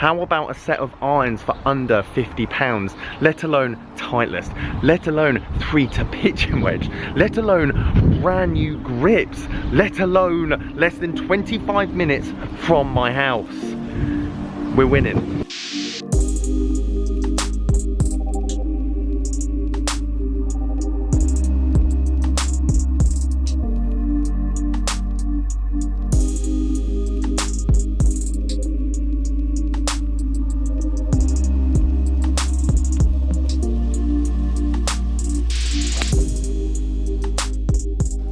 How about a set of irons for under £50, let alone Titleist, let alone 3 to pitching wedge, let alone brand new grips, let alone less than 25 minutes from my house? We're winning.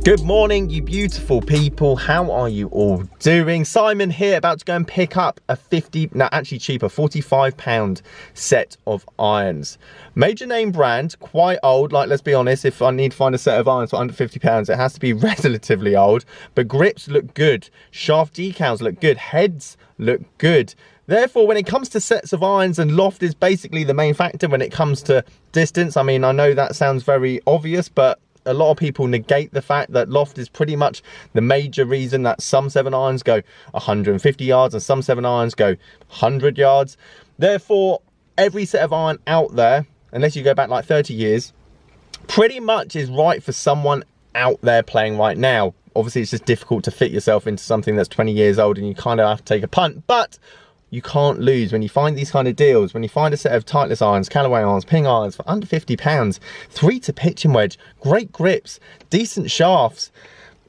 Good morning, you beautiful people. How are you all doing? Simon here, about to go and pick up a £45 set of irons. Major name brand, quite old. Like, let's be honest, if I need to find a set of irons for under £50, it has to be relatively old. But grips look good, shaft decals look good, heads look good. Therefore, when it comes to sets of irons, and loft is basically the main factor when it comes to distance. I mean, I know that sounds very obvious, but a lot of people negate the fact that loft is pretty much the major reason that some 7 irons go 150 yards and some 7 irons go 100 yards. Therefore, every set of iron out there, unless you go back like 30 years, pretty much is right for someone out there playing right now. Obviously, it's just difficult to fit yourself into something that's 20 years old and you kind of have to take a punt, but you can't lose when you find these kind of deals. When you find a set of Titleist irons, Callaway irons, Ping irons for under £50, 3 to pitching wedge, great grips, decent shafts.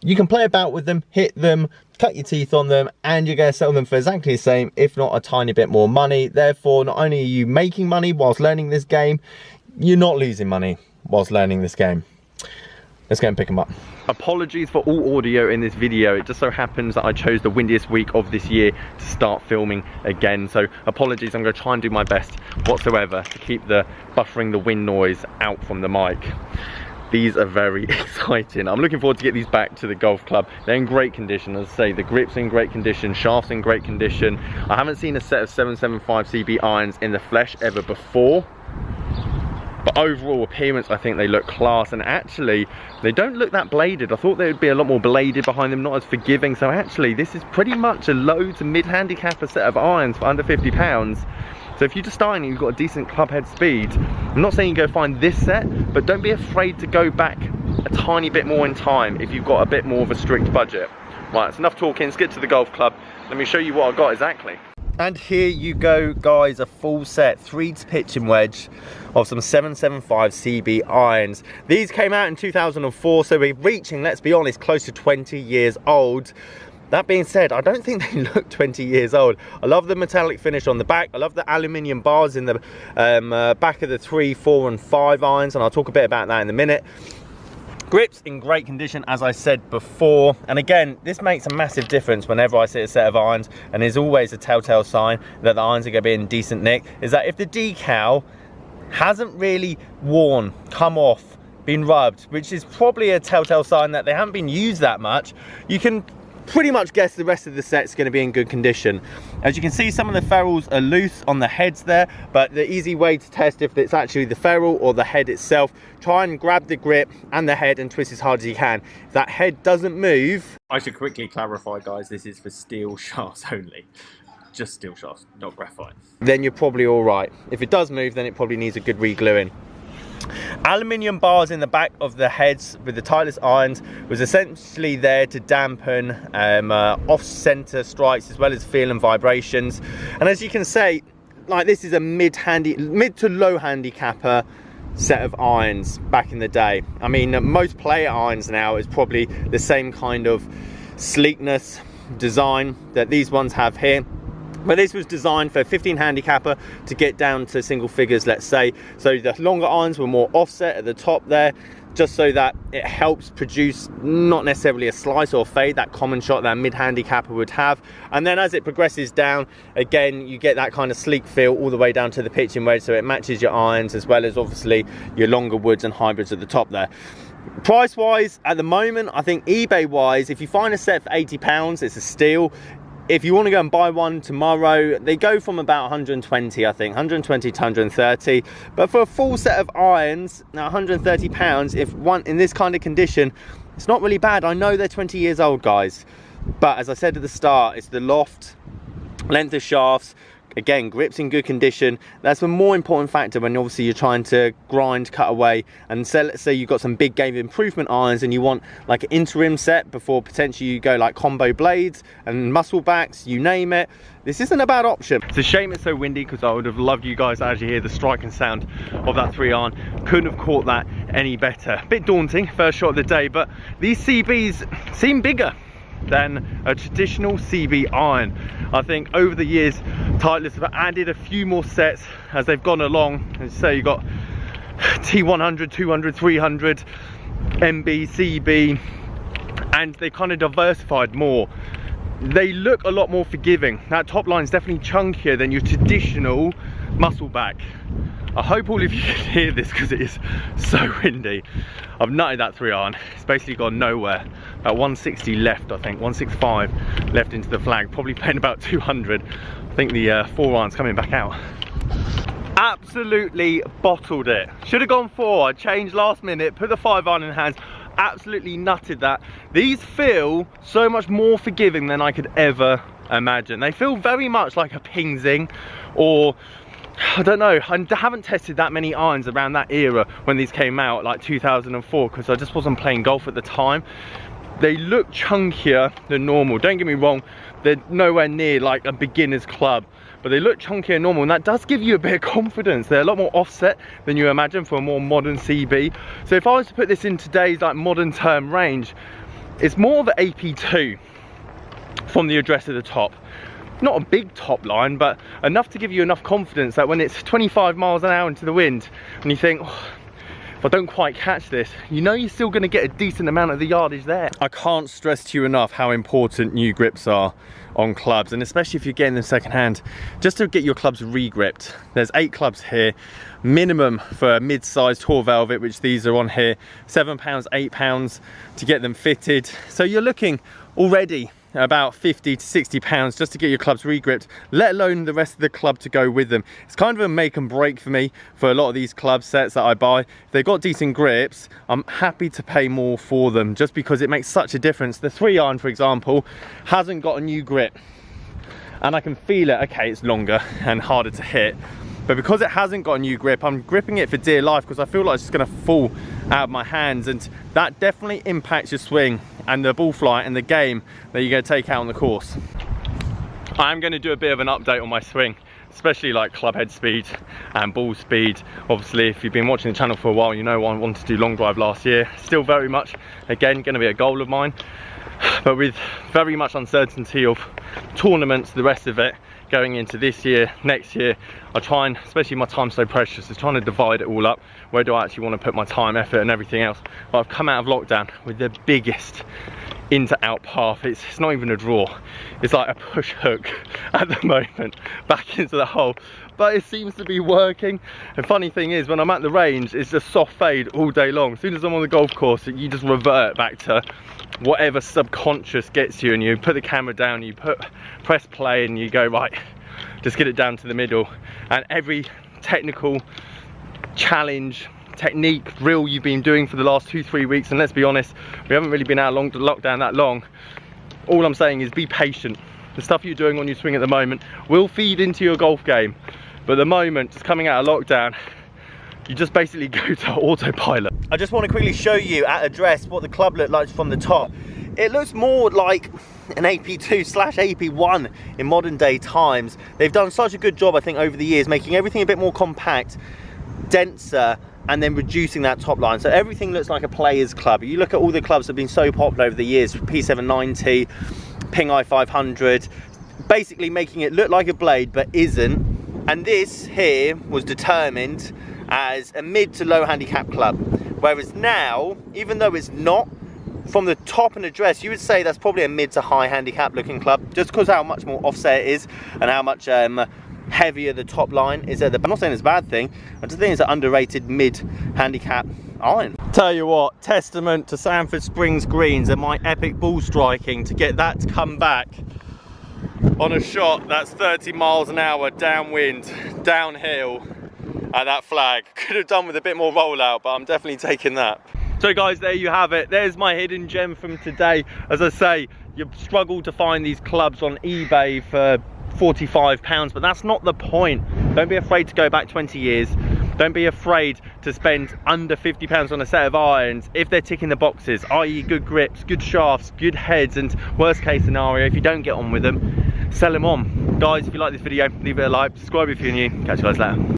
You can play about with them, hit them, cut your teeth on them, and you're going to sell them for exactly the same, if not a tiny bit more money. Therefore, not only are you making money whilst learning this game, you're not losing money whilst learning this game. Let's go and pick them up. Apologies for all audio in this video. It just so happens that I chose the windiest week of this year to start filming again. So apologies, I'm going to try and do my best whatsoever to keep the buffering the wind noise out from the mic. These are very exciting. I'm looking forward to get these back to the golf club. They're in great condition. As I say, the grip's in great condition, shafts in great condition. I haven't seen a set of 775 CB irons in the flesh ever before. But overall appearance, I think they look class, and actually they don't look that bladed. I thought they would be a lot more bladed behind them, not as forgiving. So actually this is pretty much a low to mid handicapper set of irons for under £50. So if you're just starting and you've got a decent club head speed, I'm not saying you go find this set, but don't be afraid to go back a tiny bit more in time if you've got a bit more of a strict budget. Right, it's enough talking, let's get to the golf club. Let me show you what I got exactly. And here you go, guys, a full set, 3 to pitching wedge of some 775 CB irons. These came out in 2004, so we're reaching, let's be honest, close to 20 years old. That being said, I don't think they look 20 years old. I love the metallic finish on the back. I love the aluminium bars in the back of the 3, 4 and 5 irons, and I'll talk a bit about that in a minute. Grips in great condition, as I said before, and again, this makes a massive difference whenever I see a set of irons, and there's always a telltale sign that the irons are going to be in decent nick, is that if the decal hasn't really worn, come off, been rubbed, which is probably a telltale sign that they haven't been used that much, you can pretty much guess the rest of the set's going to be in good condition. As you can see, some of the ferrules are loose on the heads there, but the easy way to test if it's actually the ferrule or the head itself, try and grab the grip and the head and twist as hard as you can. If that head doesn't move... I should quickly clarify, guys, this is for steel shafts only. Just steel shafts, not graphite. Then you're probably all right. If it does move, then it probably needs a good re-gluing. Aluminium bars in the back of the heads with the Titleist irons was essentially there to dampen off-center strikes as well as feel and vibrations. And as you can see, like, this is a mid to low handicapper set of irons back in the day. I mean, most player irons now is probably the same kind of sleekness design that these ones have here. But this was designed for a 15 handicapper to get down to single figures, let's say. So the longer irons were more offset at the top there, just so that it helps produce not necessarily a slice or fade, that common shot that a mid handicapper would have. And then as it progresses down, again, you get that kind of sleek feel all the way down to the pitching wedge, so it matches your irons as well as obviously your longer woods and hybrids at the top there. Price wise, at the moment, I think eBay wise, if you find a set for £80, it's a steal. If you want to go and buy one tomorrow, they go from about 120, I think, 120 to 130. But for a full set of irons, now £130, if one in this kind of condition, it's not really bad. I know they're 20 years old, guys. But as I said at the start, it's the loft, length of shafts, Again, grips in good condition. That's a more important factor when obviously you're trying to grind, cut away. And so let's say you've got some big game improvement irons and you want like an interim set before potentially you go like combo blades and muscle backs, you name it. This isn't a bad option. It's a shame it's so windy because I would have loved you guys to actually hear the striking sound of that 3-iron. Couldn't have caught that any better. Bit daunting, first shot of the day, but these CBs seem bigger than a traditional CB iron. I think over the years Titleist have added a few more sets as they've gone along. As you say, you got T100, 200, 300, MB, CB, and they kind of diversified more. They look a lot more forgiving. That top line is definitely chunkier than your traditional muscle back. I hope all of you can hear this because it is so windy. I've nutted that 3-iron. It's basically gone nowhere. About 160 left, I think. 165 left into the flag. Probably playing about 200. I think the 4-iron's coming back out. Absolutely bottled it. Should have gone 4. I changed last minute, put the 5-iron in hands. Absolutely nutted that. These feel so much more forgiving than I could ever imagine. They feel very much like a ping zing, or I don't know, I haven't tested that many irons around that era when these came out, like 2004, because I just wasn't playing golf at the time. They look chunkier than normal. Don't get me wrong, they're nowhere near like a beginner's club, but they look chunkier than normal, and that does give you a bit of confidence. They're a lot more offset than you imagine for a more modern CB. So if I was to put this in today's like modern term range, it's more of an AP2 from the address at the top. Not a big top line, but enough to give you enough confidence that when it's 25 miles an hour into the wind and you think, oh, if I don't quite catch this, you know you're still going to get a decent amount of the yardage there. I can't stress to you enough how important new grips are on clubs, and especially if you're getting them second hand, just to get your clubs re-gripped. There's 8 clubs here, minimum for a mid-sized Tour Velvet, which these are on here, £7, £8 to get them fitted. So you're looking already about 50 to 60 pounds just to get your clubs re-gripped, let alone the rest of the club to go with them. It's kind of a make and break for me for a lot of these club sets that I buy. If they've got decent grips, I'm happy to pay more for them just because it makes such a difference. The 3-iron, for example, hasn't got a new grip, and I can feel it. Okay, it's longer and harder to hit, but because it hasn't got a new grip, I'm gripping it for dear life because I feel like it's just going to fall out of my hands, and that definitely impacts your swing and the ball flight and the game that you're going to take out on the course. I am going to do a bit of an update on my swing, especially like club head speed and ball speed. Obviously, if you've been watching the channel for a while, you know I wanted to do long drive last year. Still very much, again, going to be a goal of mine, but with very much uncertainty of tournaments, the rest of it, going into this year, next year, I try and, especially my time's so precious, is trying to divide it all up. Where do I actually want to put my time, effort and everything else? But I've come out of lockdown with the biggest into out path. It's not even a draw, it's like a push hook at the moment back into the hole, but it seems to be working. And funny thing is, when I'm at the range, it's just soft fade all day long. As soon as I'm on the golf course, you just revert back to whatever subconscious gets you, and you put the camera down, you press play, and you go, right, just get it down to the middle. And every technical challenge, technique, drill you've been doing for the last 2-3 weeks, and let's be honest, we haven't really been out of lockdown that long, all I'm saying is be patient. The stuff you're doing on your swing at the moment will feed into your golf game, but at the moment, just coming out of lockdown, you just basically go to autopilot. I just want to quickly show you at address what the club looked like from the top. It looks more like an AP2/AP1 in modern day times. They've done such a good job, I think, over the years, making everything a bit more compact, denser, and then reducing that top line. So everything looks like a player's club. You look at all the clubs that have been so popular over the years, P790, Ping i500, basically making it look like a blade but isn't. And this here was determined as a mid to low handicap club, whereas now, even though it's not, from the top and address, you would say that's probably a mid to high handicap looking club, just because how much more offset it is and how much heavier the top line is. I'm not saying it's a bad thing, I just think it's an underrated mid handicap iron. Tell you what, testament to Sandford Springs greens and my epic ball striking to get that to come back on a shot that's 30 miles an hour downwind, downhill, at that flag. Could have done with a bit more rollout, but I'm definitely taking that. So guys, there you have it. There's my hidden gem from today. As I say, you struggle to find these clubs on eBay for £45, but that's not the point. Don't be afraid to go back 20 years. Don't be afraid to spend under £50 on a set of irons if they're ticking the boxes, i.e. good grips, good shafts, good heads, and worst case scenario, if you don't get on with them, sell them on. Guys, if you like this video, leave it a like, subscribe if you're new. Catch you guys later.